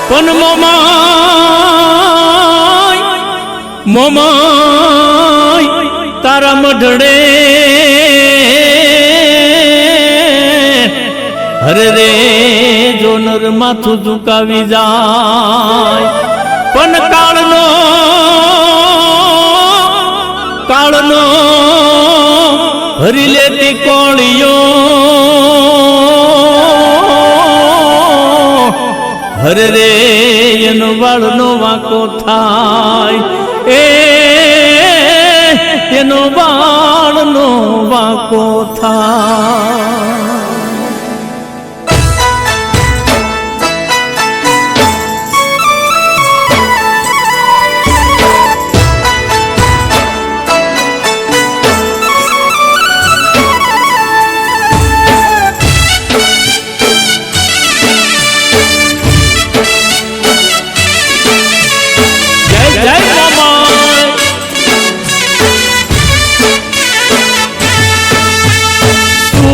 પણ મોમાય તારા મઢડે હરે રે જો નર માથું ઝુકાવી જાય પણ કાળનો ભરી લેતી કોળીઓ હરે રે એનો વાળનો વાંકો થાય એનો વાળનો વાંકો થાય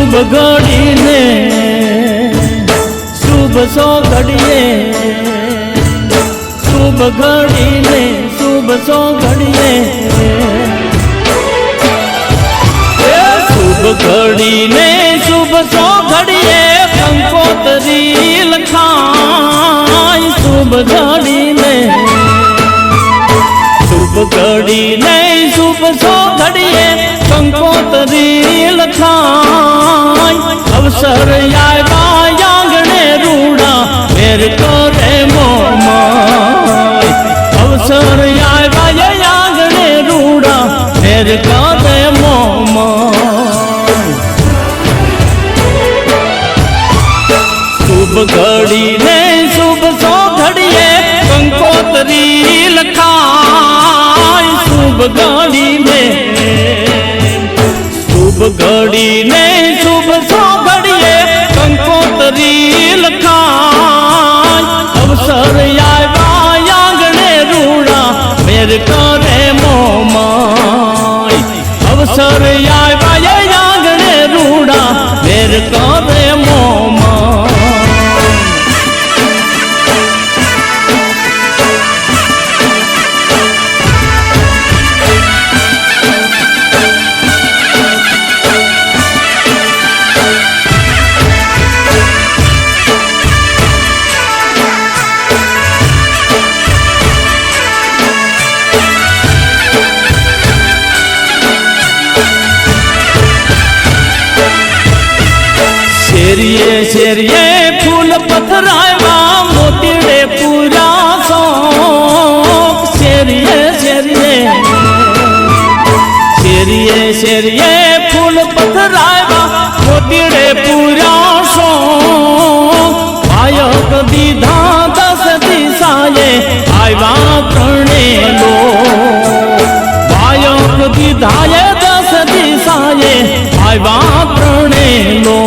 શુભ ઘડીને શુભ સો ઘડીએ શુભ ઘડીને શુભ સો ઘડીએ શુભ ઘડીને શુભ સો ઘડીએ કંકોતરી લખાય શુભ ઘડીને શુભ ઘડીને શુભ સો ઘડીએ કંકોતરી લખાય અવસર આવ્યા આંગણે રૂડા મેર કરે મોમાય અવસર આવ્યા આંગણે રૂડા મેર કરે મોમાય શુભ ઘડીને શુભ સો ઘડીએ કંકોતરી લખાય શુભ ઘડીને શુભ ઘડીને શુભ સો ઘડીએ કંકોતરી લખાય અવસર આવ્યા આંગણે રૂડા મેર કરે મોમાય અવસર આવ્યા આંગણે રૂડા મેર કરે મોમાય શેરીએ શેરીએ ફૂલ પથરાવ્યા મોતીડે પૂરા શોખ શેરીએ શેરીએ શેરીએ શેરીએ ફૂલ પથરાવ્યા મોતીડે પૂરા શોખ પાયક દીધા 10 દિશાએ આવ્યા ત્રણે લો પાયક દીધાએ 10 દિશાએ આવ્યા ત્રણે લો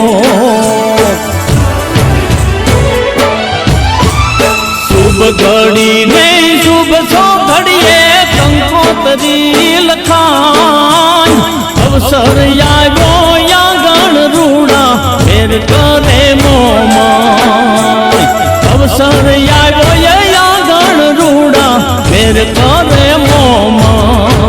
શુભ ઘડીને શુભ સો ઘડીએ કંકોતરી લખાય અવસર આવ્યો આંગણ રૂડા મેર કરે મોમાય અવસર આવ્યો આંગણ રૂડા મેર કરે મોમાય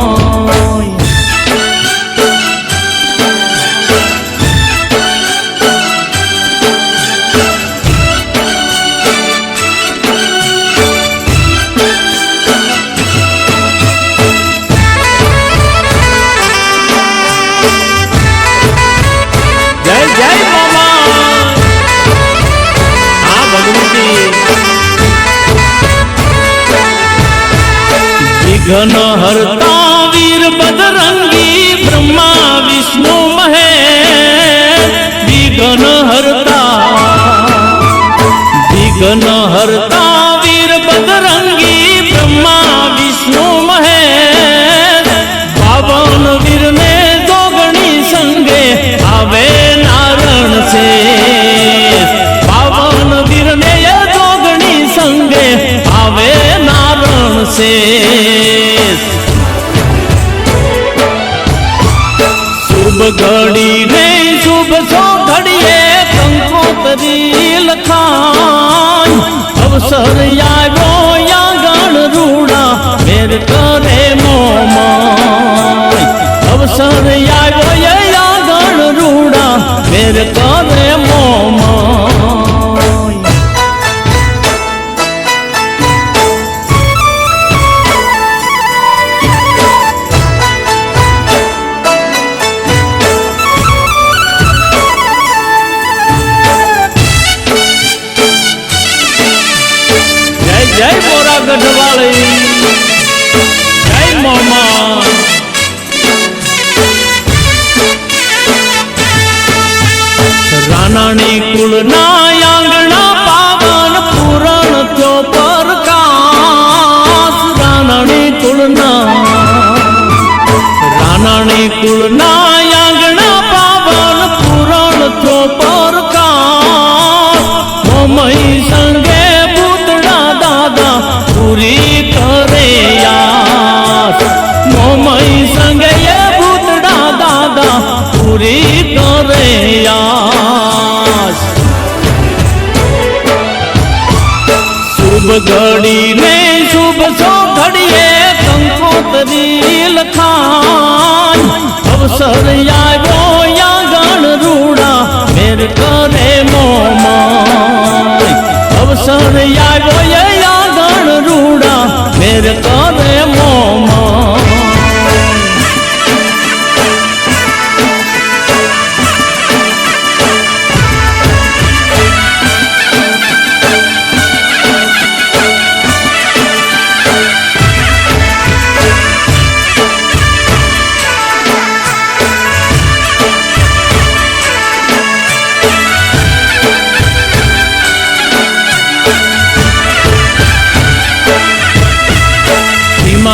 ઘન હરતા વીર બજરંગી બ્રહ્મા વિષ્ણુ મહેશ વિઘ્ન હરતા વીર બજરંગી બ્રહ્મા વિષ્ણુ મહેશ પાવન વીરને જોગણી સંગે આવે નારણ છે પાવન વીરને જોગણી સંગે આવે નારણ છે શુભ ઘડીને શુભ સો ઘડીએ કંકોતરી લખાય અવસર આવ્યો યાગણ રૂડા મેર કરે મોમાય અવસર આવ્યો યાગણ રૂડા મેર કરે મોમાય જય મોરા ગઢવાળી જય મોમા રાનાણી કુળના આંગણા પાવન પૂરણ થયો પ્રકાશ રાનાણી કુળના આંગણા પાવન પૂરણ થયો પ્રકાશ મોમઈ સંગે પૂરી કરે યાસ મોમઈ સંગે ભૂતડા દાદા પૂરી કરે યાસ શુભ ઘડી ને શુભ સો ઘડીએ કંકોતરી લખાય અવસર આવ્યો યાગણ રૂડા મેર કરે મોમાય અવસર આવ્યો રૂડા મેર કરે મોમા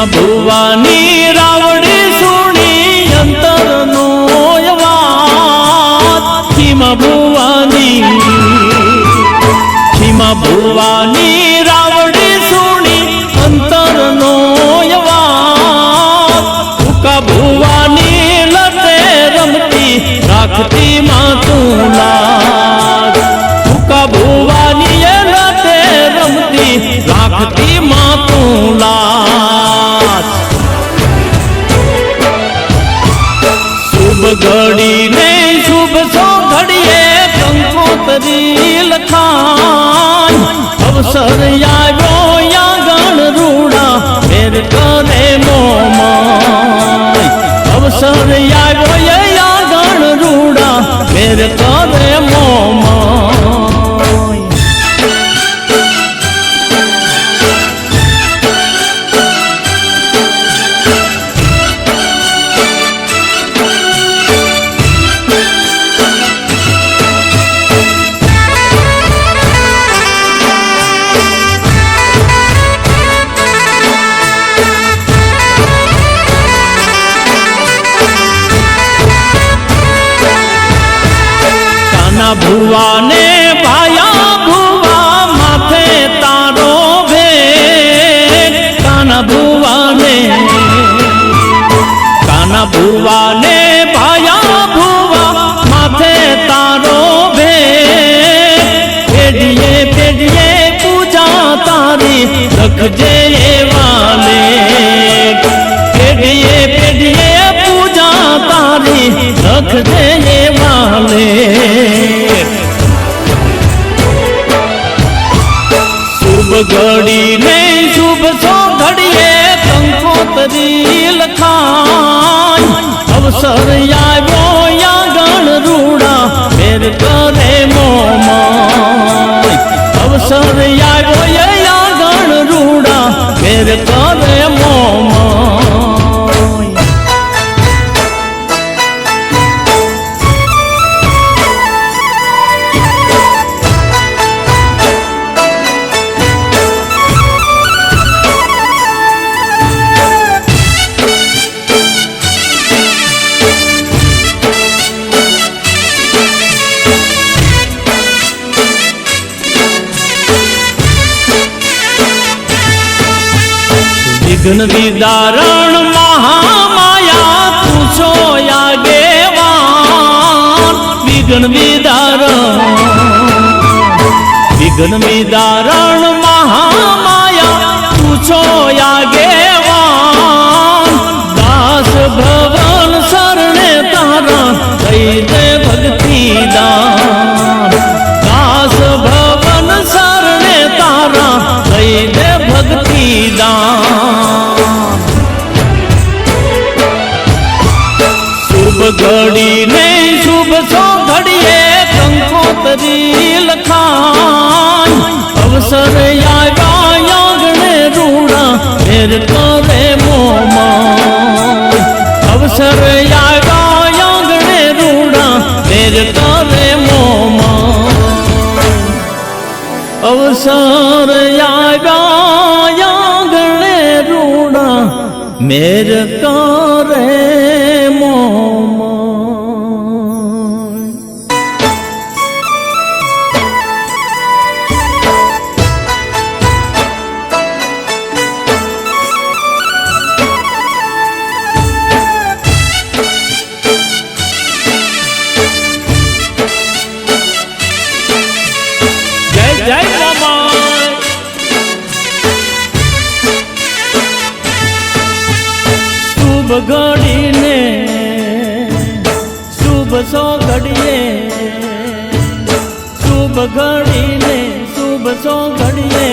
ભુવાની રાવડી સુણી અંતરનો વાત ખીમા ભુવાની રાવડી સુણી અંતરનો વાત ઉકા ભુવાની લટે રમતી રાખતી માતું લાજ ઉકા ભુવાની લટે રમતી રાખતી માતું લાજ શુભ ઘડી ને શુભ સો ઘડીએ કંકોતરી લખાય અવસર આવ્યો યાગણ રૂડા મેર કરે મોમાય અવસર આવ્યો યાગણ રૂડા મેર કરે મોમાય ભુવા ને ભાયા ભુવા માથે તારો ભેટ કાના ભુવા ને ભાયા ભુવા માથે તારો ભેટ પેઢીએ પેઢીએ પૂજા તારી રખજે વાલે પેઢીએ પેઢીએ પૂજા તારી રખજે વાલે શુભ ઘડી ને શુભ સો ઘડીએ કંકોતરી લખાય અવસર આવ્યો યાગણ રૂડા મેર કરે મોમાય અવસર આવ્યો યાગણ રૂડા મેર કરે મોમાય વિઘ્ન વિદારણ મહામાયા તું છો આગેવાન વિઘ્ન વિદારણ વિઘ્ન દારણ મહામાયા તું છો આગેવાન દાસ ભવન શરણે તારા દઈ દે ભક્તિ દાન દાસ ભવન શરણે તારા દઈ દે ભક્તિ દાન શુભ ઘડી ને શુભ સો ઘડીએ કંકોતરી લખાય અવસર આવ્યા યાગણે રૂડા ફેર કરે મોમાં અવસર આવ્યા યાગણે રૂડા ફેર કરે મોમાં અવસર આવ્યા યાગણે રૂડા મેર કરે મોમાં જય મામા શુભ ઘડીને શુભ સો ઘડીએ શુભ ઘડીને શુભ સો ઘડીએ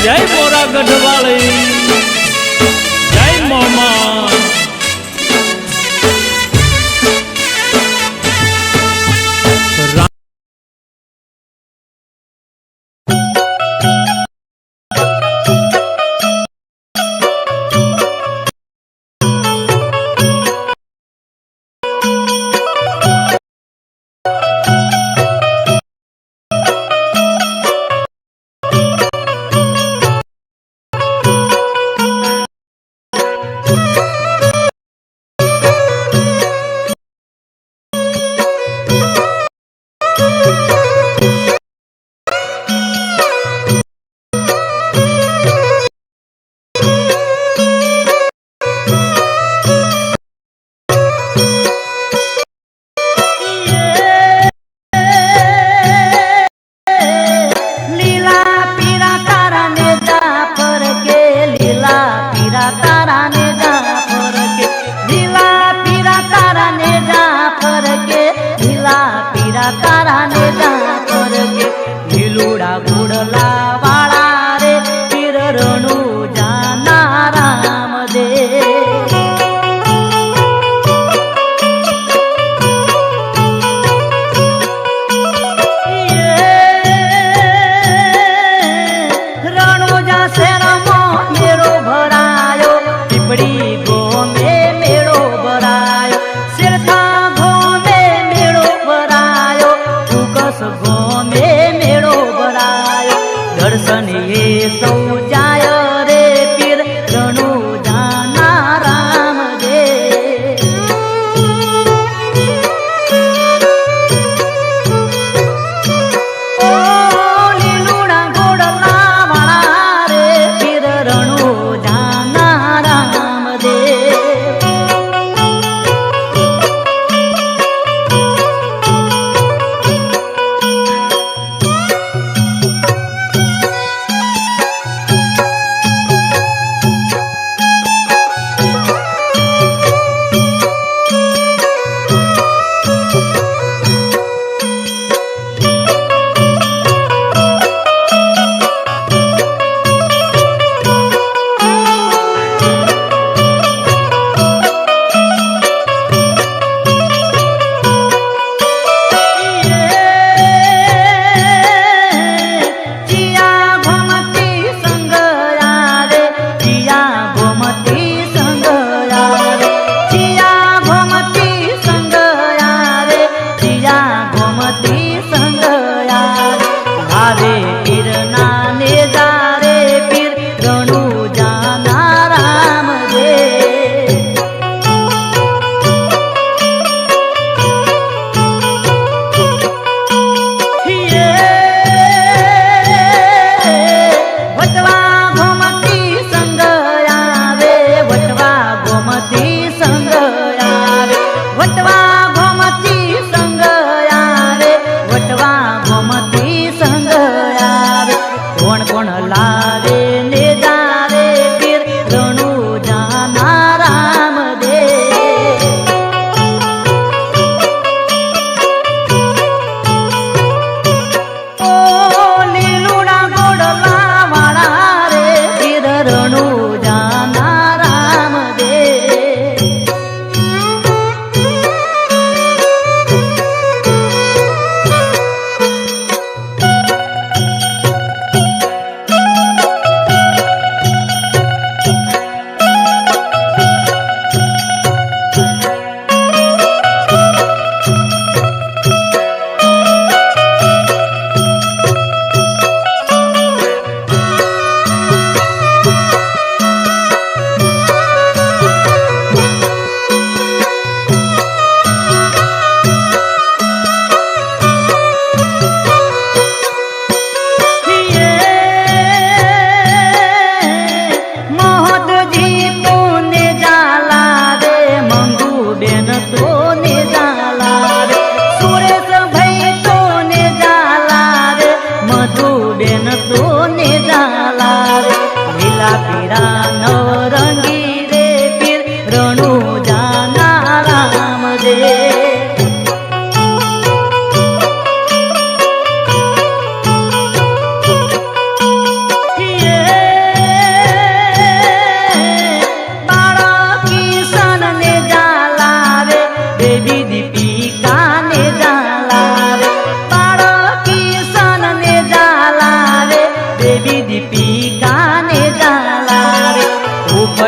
જય મોરા ગઢવાળી જય મામા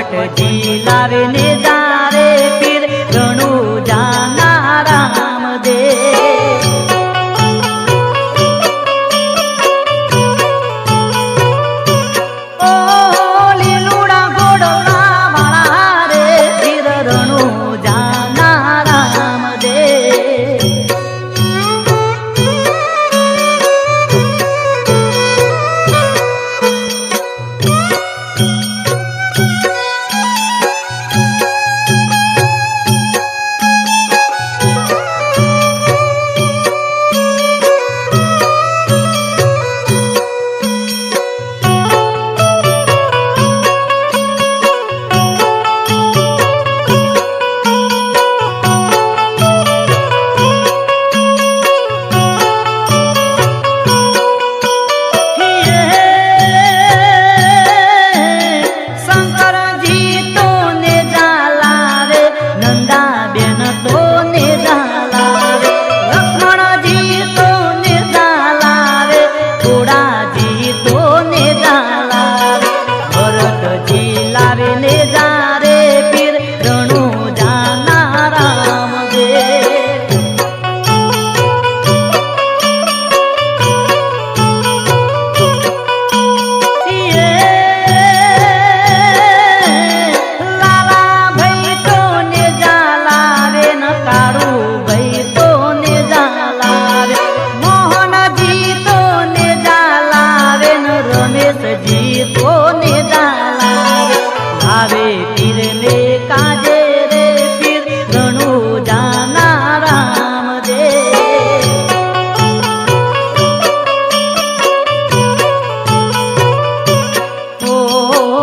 પોપટજી લાવીને જારે પીર રણુ જાના રામદેવ ઓ લીલુડા ઘોડલા વાળા રે પીર રણુ જાના રામદેવ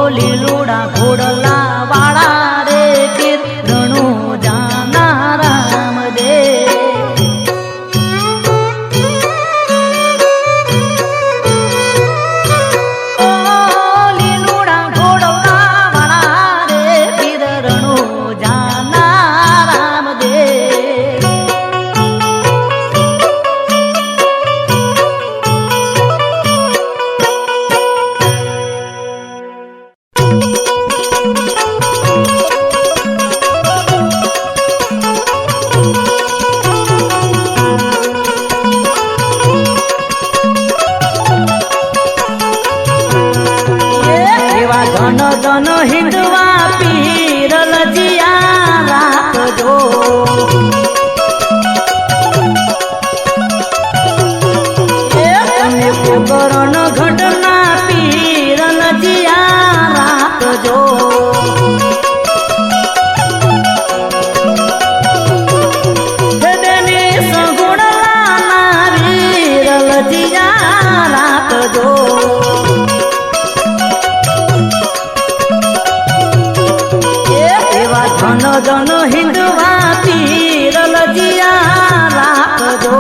લીલુડા ઘોડલા વાળા રે પીર રણુ જાના રામદેવ ઓ લીલુડા ઘોડલા વાળા રે પીર રણુ જાના રામદેવ ધન હિંદવા પીર લજિયા રાખજો તમે પોકરણ ઘટના પીર લજિયા રાખજો સગુણલા વીર લજિયા રાખજો ધન ધન હિંદવા પીર લજિયા રાખજો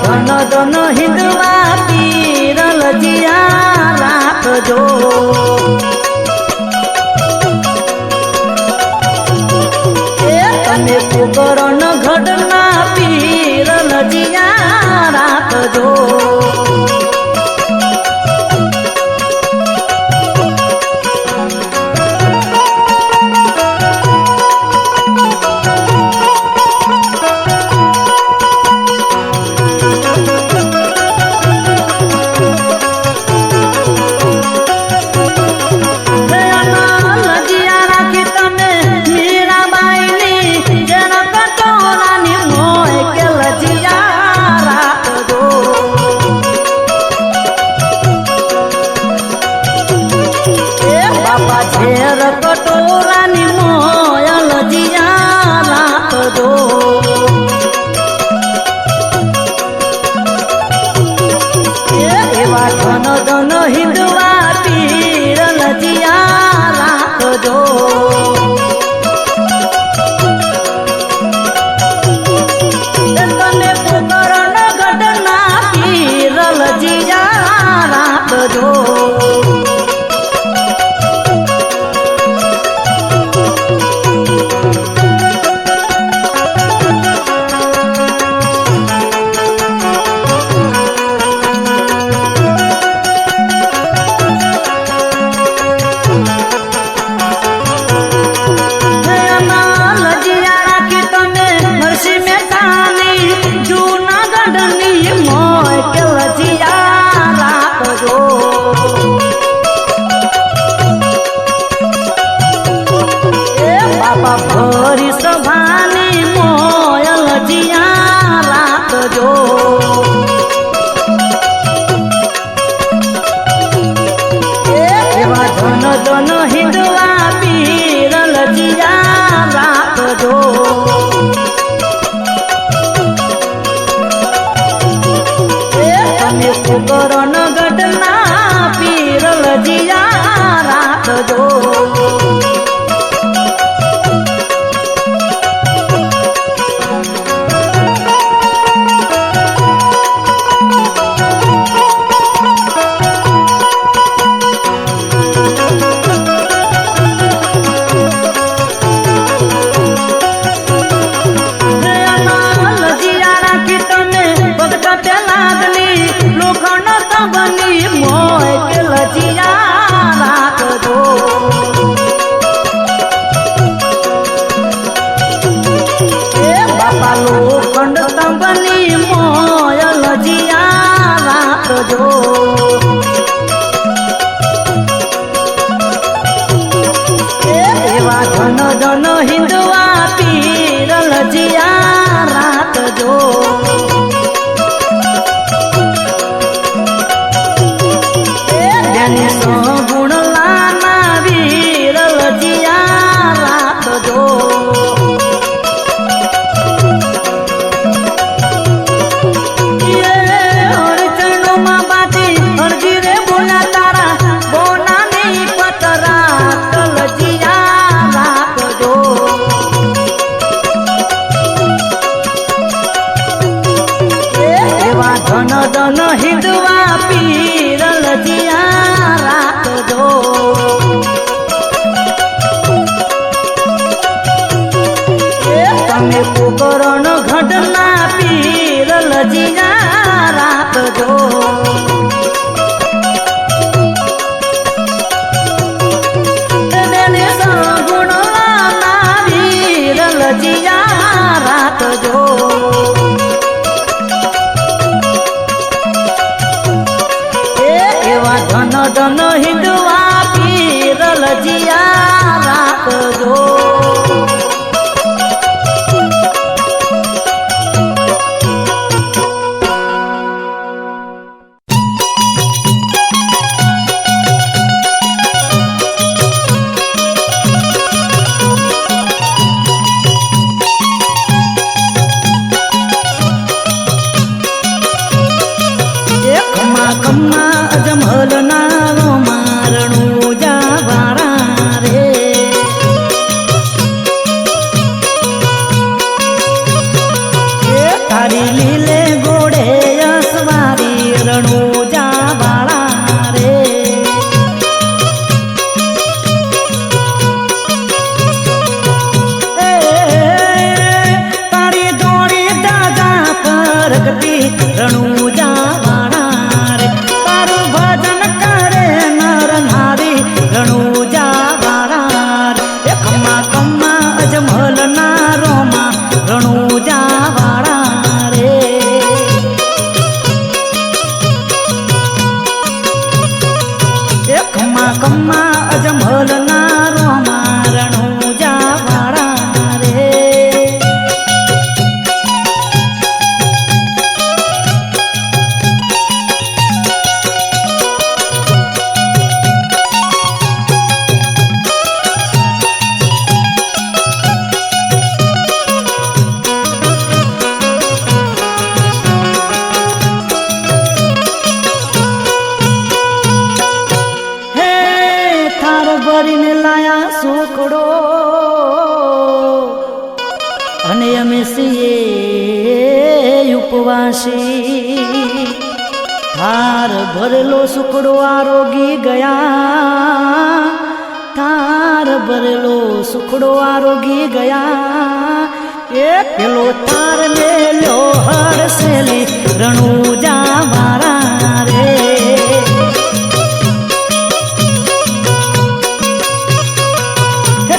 ધન ધન હિંદવા પીર લજિયા રાખજો તમે પોકરણ ઘડના પીર લજિયા રાખજો પોકરણ ગઢના પીર લજિયા રાખજો લોખંડ સ્તંભની મોય લજિયા રાખજો એવા ધન ધન હિન્દવા પીર લજિયા રાખજો જેની સગુણ લાના વીર લજિયા રાખજો ધન હિન્દવા પીર લજિયા રાખજો તમે પોકરણ ગઢના પીર લજિયા રાખજો સગુણ લાના વીર લજિયા રાખજો ધન ધન હિન્દવા પીર લજિયા રાખજો અજમલ નાનો મારણું જાવાળા રે તારી લીલે ગોળે અસવારી રણું જાવાળા રે તારી દોડી દાદા પરગતી રણું જાવાળા અજમલ ના રોમા રણું જાવાળા રે ખમ્મા કમ્મા અજમલ ના રોમા રણું જાવાળા રે ભરીને લાયા સુખડો અને અમે છીએ ઉપવાસી થાર ભરેલો સુખડો આરોગી ગયા થાર ભરેલો સુખડો આરોગી ગયા એ પેલો તાર મેલ્યો હરસેલી રણું જાવાળા રે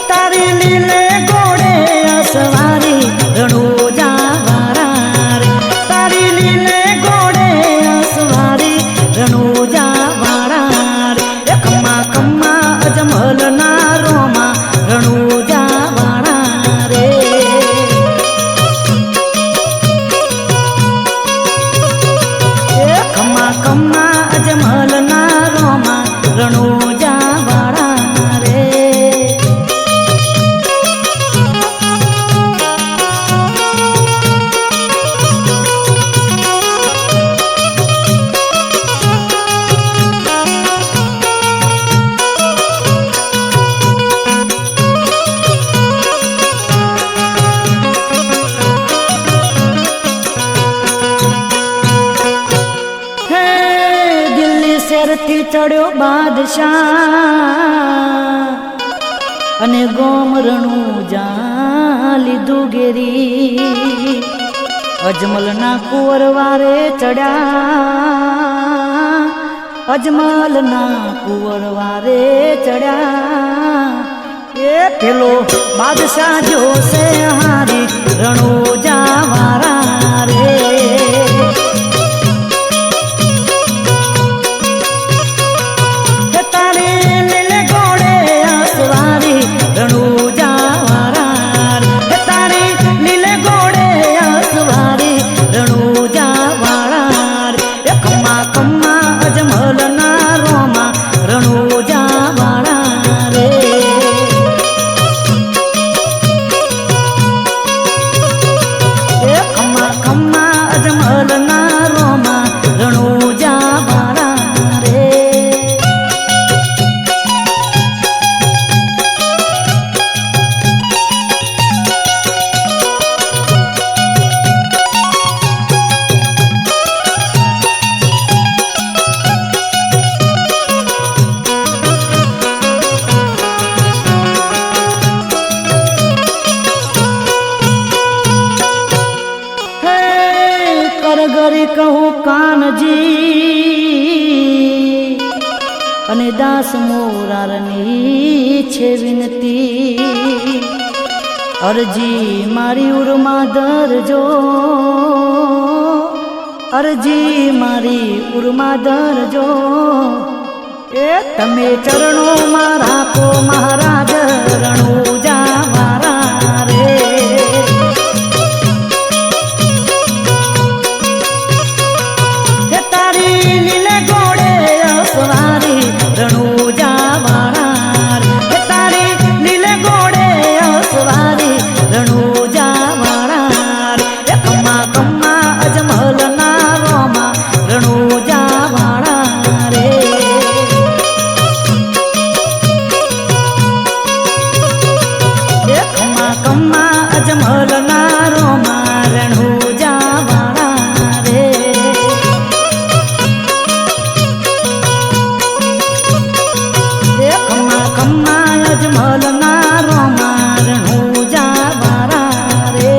તારી લીલે ગોળે અસવારી રણું જાવાળા રે તારી લીલે ગોળે અસવારી રણું જાવાળા રે ખમ્મા કમ્મા અજમલ ના રોમા રણું જાવાળા રે ચડ્યો બાદશાહ અને ગોમરણું જા લીધું ઘેરી અજમલના કુંવર વારે ચડ્યા અજમલના કુંવર વારે ચડ્યા એ પેલો બાદશાહ જોશે હારી રણુજા વારા રે ગરી કહું કાનજી અને દાસ મોરારની છે વિનતી અરજી મારી ઉર્મા ધરજો અરજી મારી ઉર્મા ધરજો એ તમે ચરણોમાં રાખો મહારાજ રણુજા વારા રે રણુજા વાળા તારી લીલે ઘોડે અસવારી રણુજા વાળા કમ્મા કમ્મા અજમલ ના રોમા રણુજા વાળા રે કમ્મા કમ્મા અજમલ ના રોમા રણુજા વાળા રે અજમલ ના રોમા રણુજા વારા રે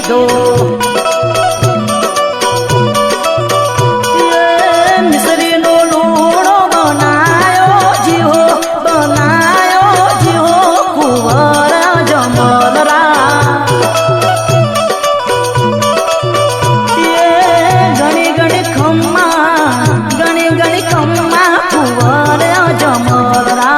લીધો મિસરીનો લોણો બનાયો જીવો કુંવર જમલરા ગણી ગણી ખમ્મા કુંવર જમલરા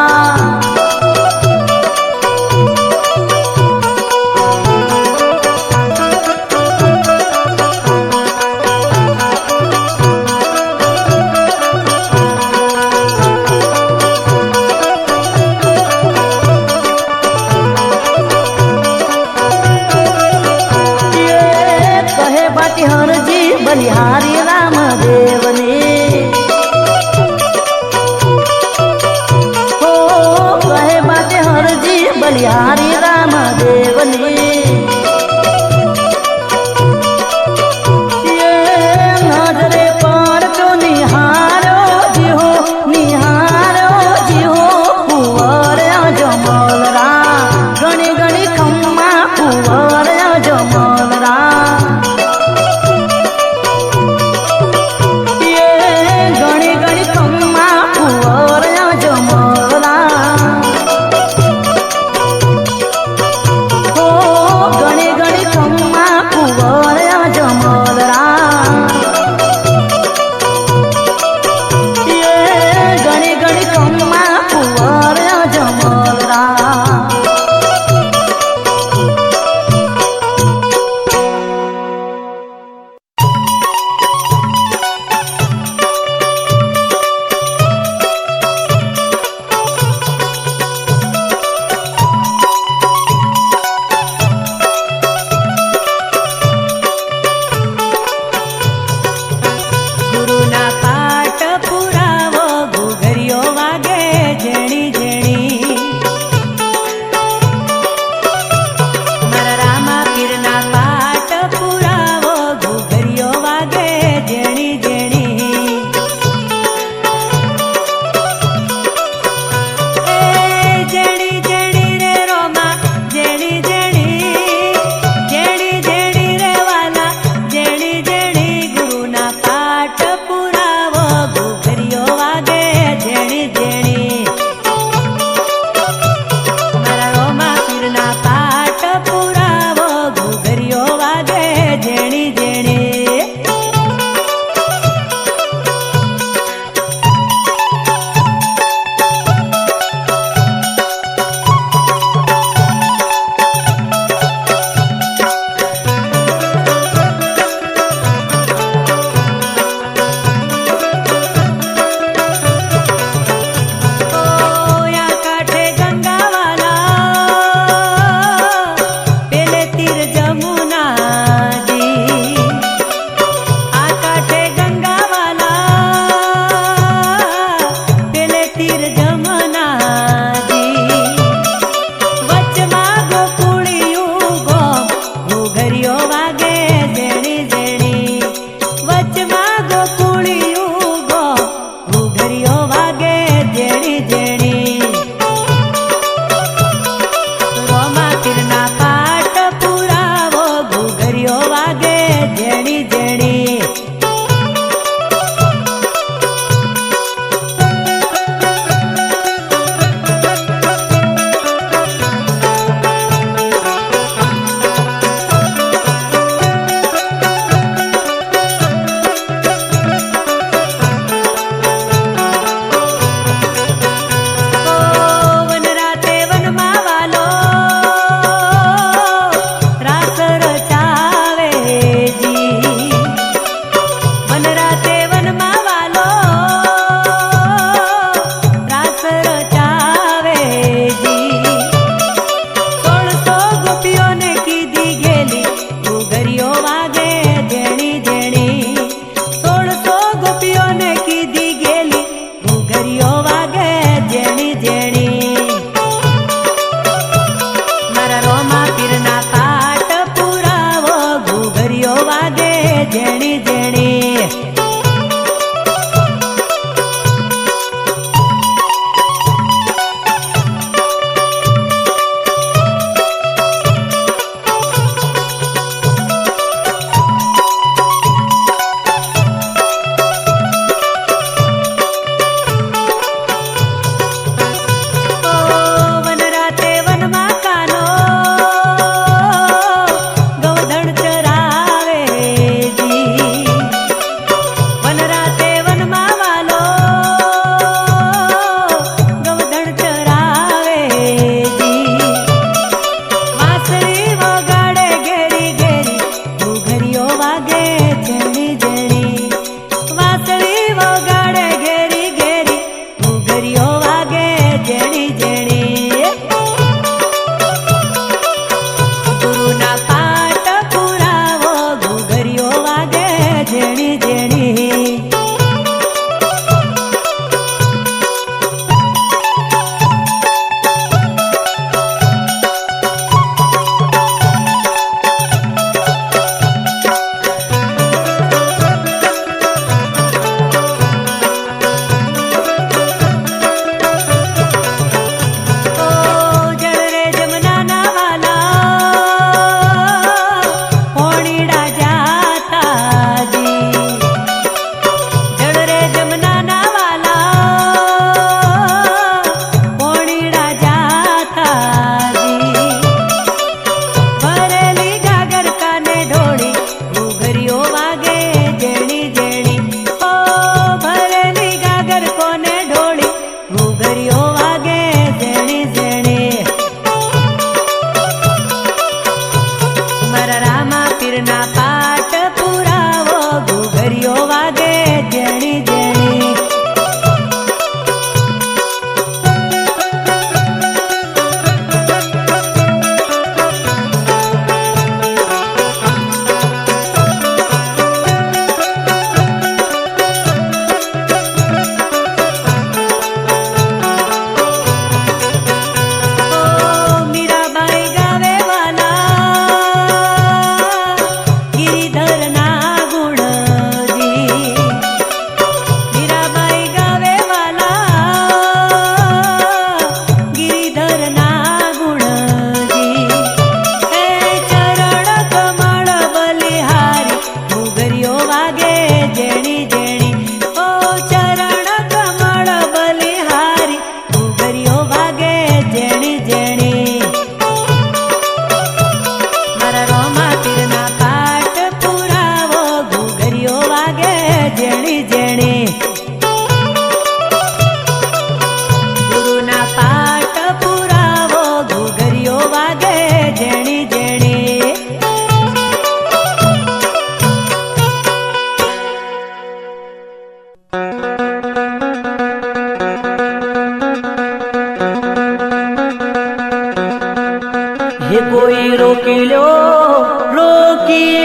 રોકી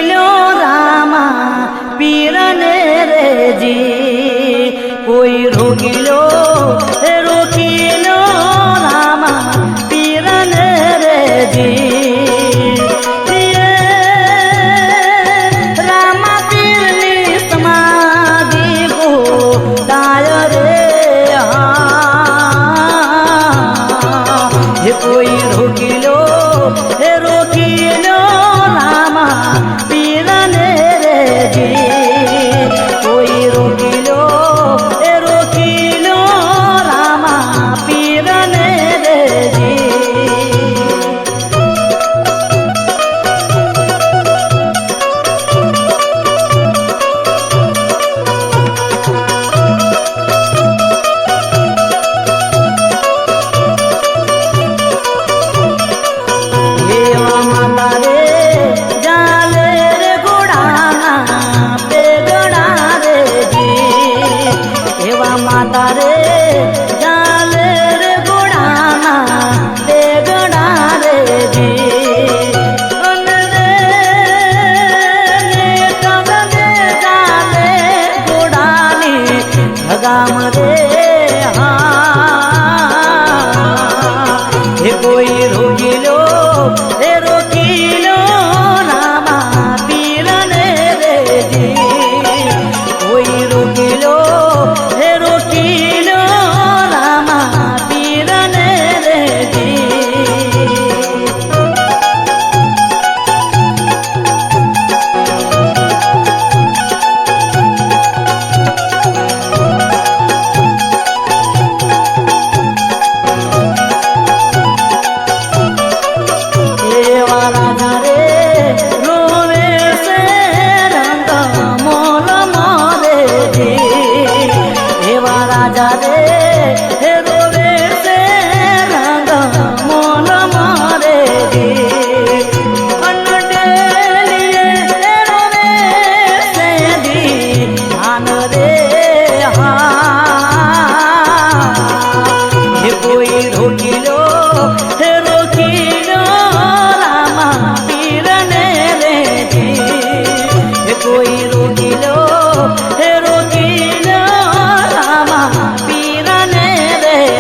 લ્યો રામા પીરને રેજી કોઈ રોકી લ્યો રામા પીરને રેજી રામા પીરની સમાધિ ગો દાય રે હે કોઈ રોકી લ્યો રામા પીરને રેજી કોઈ રોકી લ્યો રામા પીરને રેજી માતા રે ચાલે રે ઘોડાના તે ગણા રે જી અને રે ને તમને ચાલે ઘોડાની ભગામ રે હા હે કોઈ રોકી લ્યો રામા પીરને રેજી કોઈ રોકી લ્યો રામા પીરને રેજી એવા રાજા રે રોવે છે રંગ મોલ મોરે એવા રાજા રે રોવે છે રંગ મોલ મોરે અનડેલીએ રોવે છે ધ્યાન રે હા હે કોઈ રોકી લ્યો રામા પીરને રેજી હે કોઈ રોકી લ્યો રામા પીરને રેજી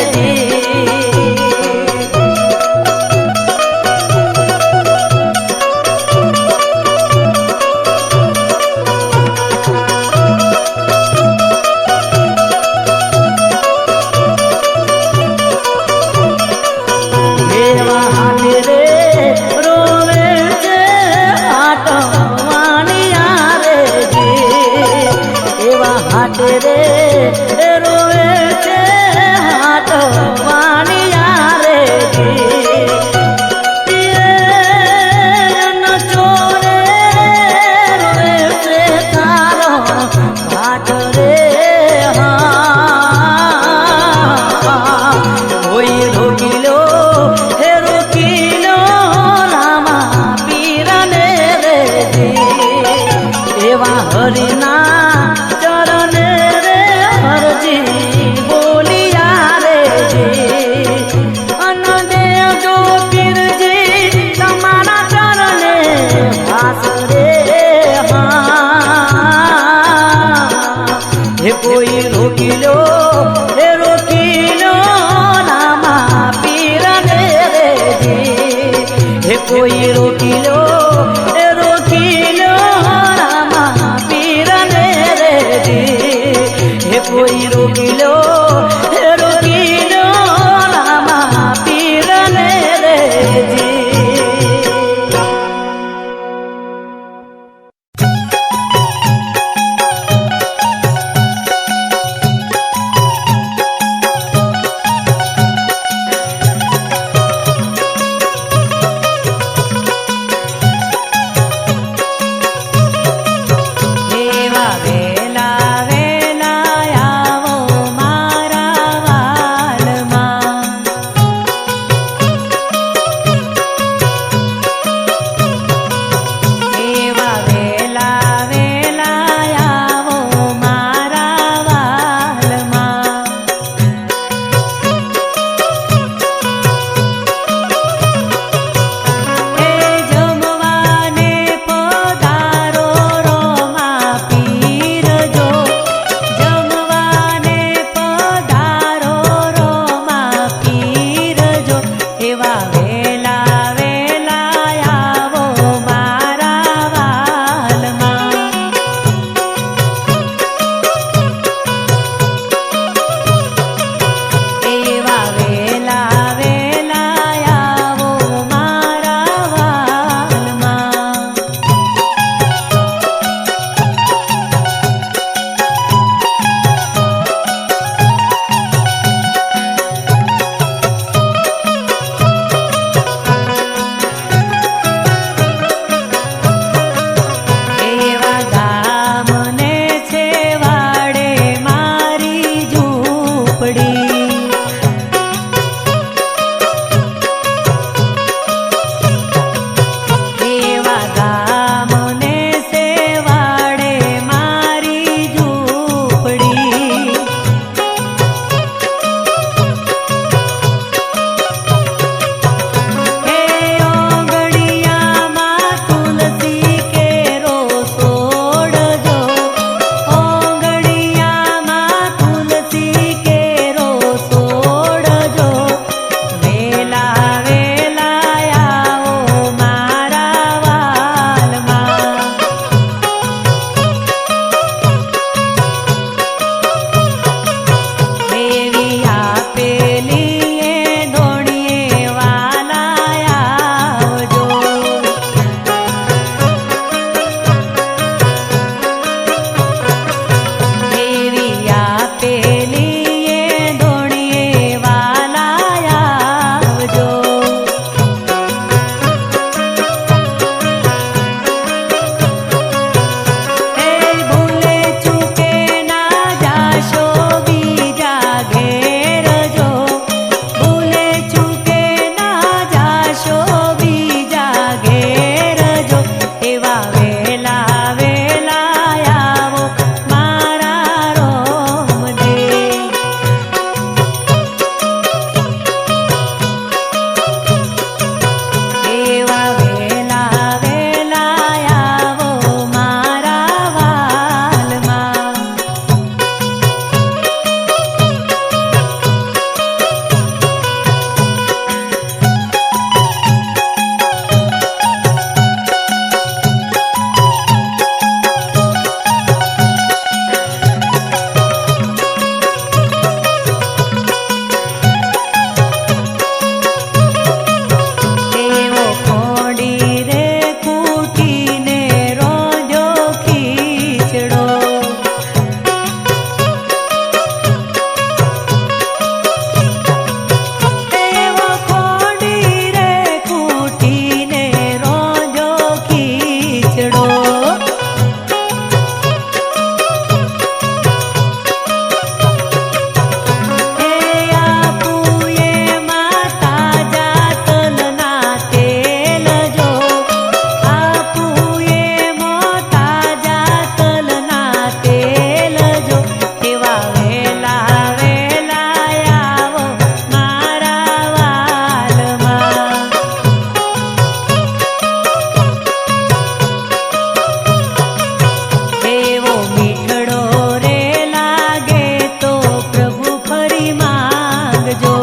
લાવજો.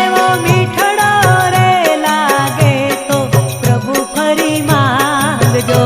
એવો મીઠડો રે લાગે તો પ્રભુ ફરી માંગજો.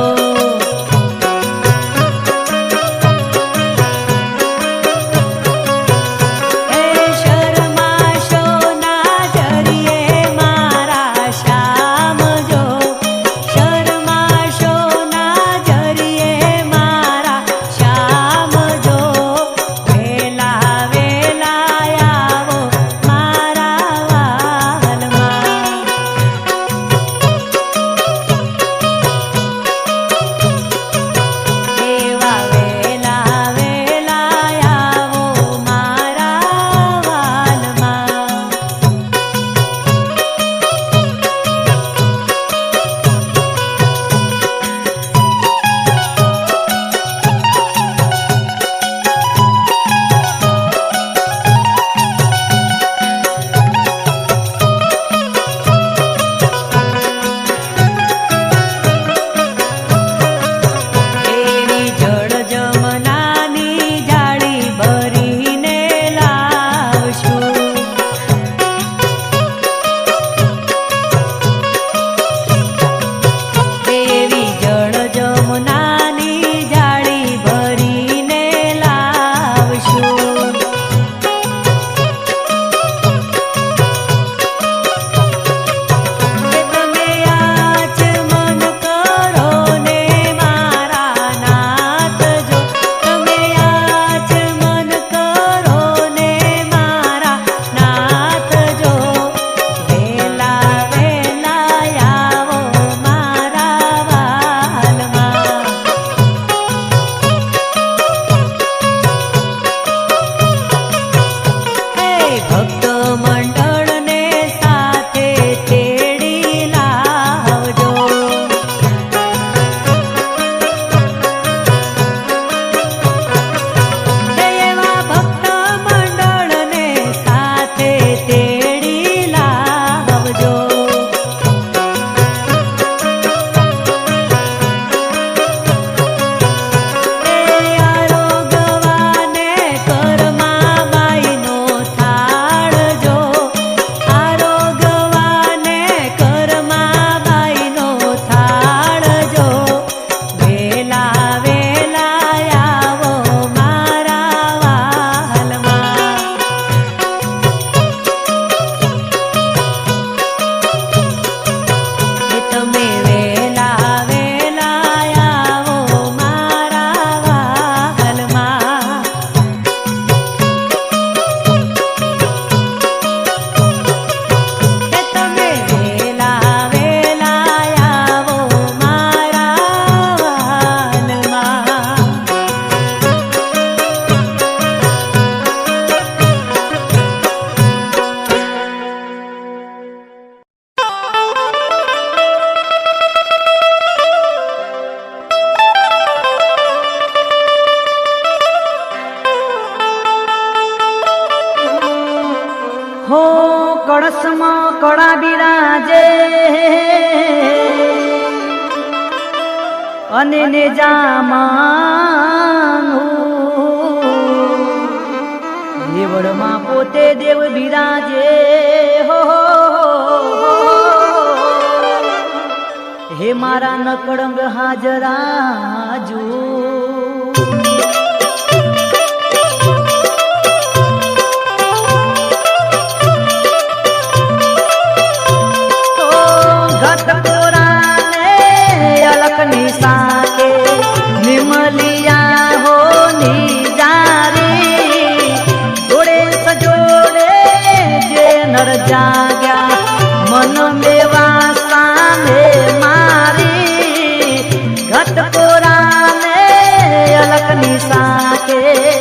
હો કળશમાં કળા બિરાજે અને ને જામાનું દેવળમાં પોતે દેવ બિરાજે. હો હે મારા નકળંગ હાજરાજુ साके निमलिया हो निजारी जोड़े सजोड़े जे नर जाग्या मन में वासाने मारी घटकोरा ने अलकनी साके